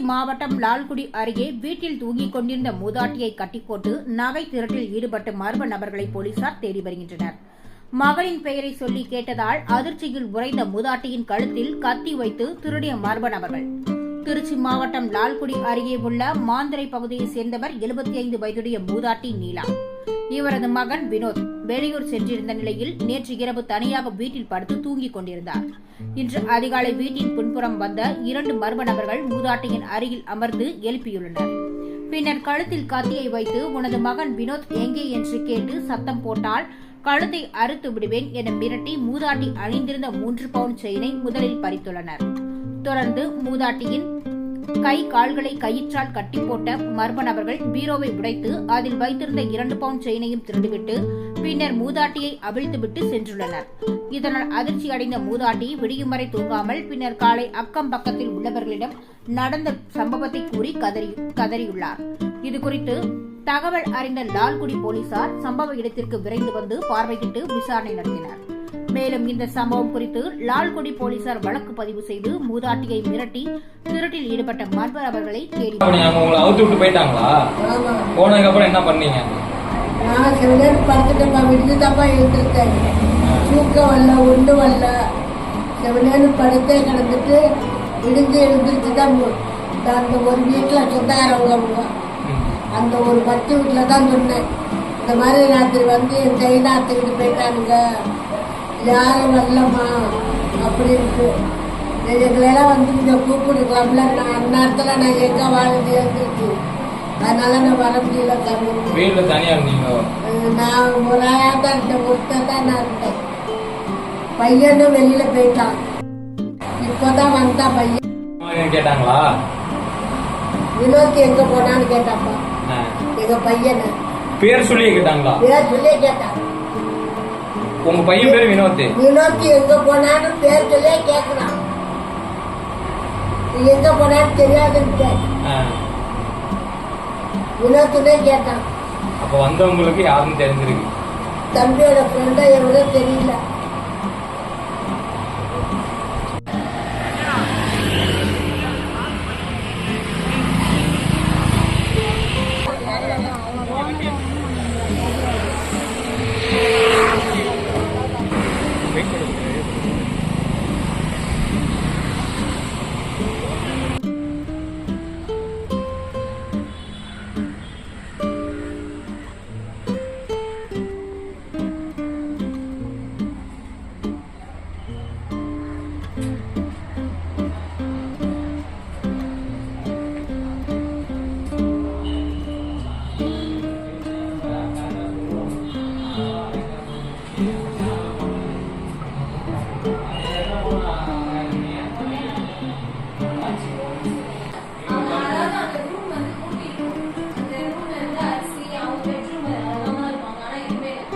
மாவட்டம் லால்குடி அருகே வீட்டில் தூங்கிக் கொண்டிருந்த மூதாட்டியை கட்டிப்போட்டு நகை திருட்டில் ஈடுபட்ட மர்ம நபர்களை போலீசார் தேடி வருகின்றனர். மகளின் பெயரை சொல்லி கேட்டதால் அதிர்ச்சியில் உறைந்த மூதாட்டியின் கழுத்தில் கத்தி வைத்து திருடிய மர்ம நபர்கள். திருச்சி மாவட்டம் லால்குடி அருகே உள்ள மாந்தரை பகுதியைச் சேர்ந்தவர் 75 வயதுடைய மூதாட்டி நீலா. இவரது மகன் வினோத் வெளியூர் சென்றிருந்த நிலையில் நேற்று இரவு தனியாக வீட்டில் படுத்து தூங்கிக் கொண்டிருந்தார். இன்று அதிகாலை வீட்டின் பின்புறம் வந்த 2 மர்ம நபர்கள் மூதாட்டியின் அருகில் அமர்ந்து எழுப்பியுள்ளனர். பின்னர் கழுத்தில் கத்தியை வைத்து உனது மகன் வினோத் எங்கே என்று கேட்டு சத்தம் போட்டால் கழுத்தை அறுத்து விடுவேன் என மிரட்டி மூதாட்டி அணிந்திருந்த 3 பவுண்ட் செயினை முதலில் பறித்துள்ளனர். தொடர்ந்து மூதாட்டியின் கை கால்களை கயிற்றால் கட்டி போட்ட மர்ம நபர்கள் பீரோவை உடைத்து அதில் வைத்திருந்த 2 பவுண்ட் செயினையும் திருடிவிட்டு பின்னர் மூதாட்டியை அவிழ்த்துவிட்டு சென்றுள்ளனர். இதனால் அதிர்ச்சி அடைந்த மூதாட்டி விடியும் வரை தூங்காமல் பின்னர் காலை அக்கம் பக்கத்தில் உள்ளவர்களிடம் நடந்த சம்பவத்தை கூறி கதறியுள்ளார். இதுகுறித்து தகவல் அறிந்த லால்குடி போலீசார் சம்பவ இடத்திற்கு விரைந்து வந்து பார்வையிட்டு விசாரணை நடத்தினர். மேலும் இந்த சம்பவம் குறித்து லால்குடி போலீசார் வழக்கு பதிவு செய்து மூதாட்டியை மிரட்டி திருட்டில் ஈடுபட்ட மர்ம நபர்களை தேடி போயிட்டாங்களா? போனதுக்கு அப்புறம் என்ன பண்ணீங்க? நான் சில நேரம் படுத்துட்டப்பா, விடுத்து தப்பா எழுந்திருக்கேன். தூக்கம் வரல, ஒன்று வரல. சில நேரம் படுத்தே கிடந்துட்டு விடுந்து எழுந்திருச்சு தான் அந்த ஒரு வீட்டில் சொந்தக்காரவங்க அந்த ஒரு 10 வீட்டில் தான் சொன்னேன். இந்த மாதிரி ராத்திரி வந்து என் கைநாத்துக்கிட்டு போயிட்டானுங்க, யாரும் வரலம்மா அப்படின்னு. எங்களெல்லாம் வந்து இங்கே கூப்பிடுக்கலாம்ல, நான் அந்நேரத்தில் நான் எங்கே வாழ்ந்து இருந்துச்சு, அதனால நான் வர முடியல. வீட்டில் தனியாக இருந்தீங்க? நான் ஒரு ஆளாக தான் இருந்தேன், ஒருத்தர் தான் நான் இருந்தேன். பையனும் வெளியில போயிட்டான், இப்போதான் வந்தா பையன். கேட்டாங்களா? வினோத் எங்க போனான்னு கேட்டாப்பா. எங்க பையனை பேர் சொல்லி கேட்டாங்களா? பேர் சொல்லி கேட்டான். உங்க பையன் பேரு வினோத். வினோத் எங்க போனான்னு பேர் சொல்லியே கேட்கலாம். எங்க போனான்னு தெரியாதுன்னு வினோத்துனே கேட்டான். அப்ப வந்தவங்களுக்கு யாருன்னு தெரிஞ்சிருக்கு? தம்பியோட ஃப்ரெண்டா எவ்வளவு தெரியல.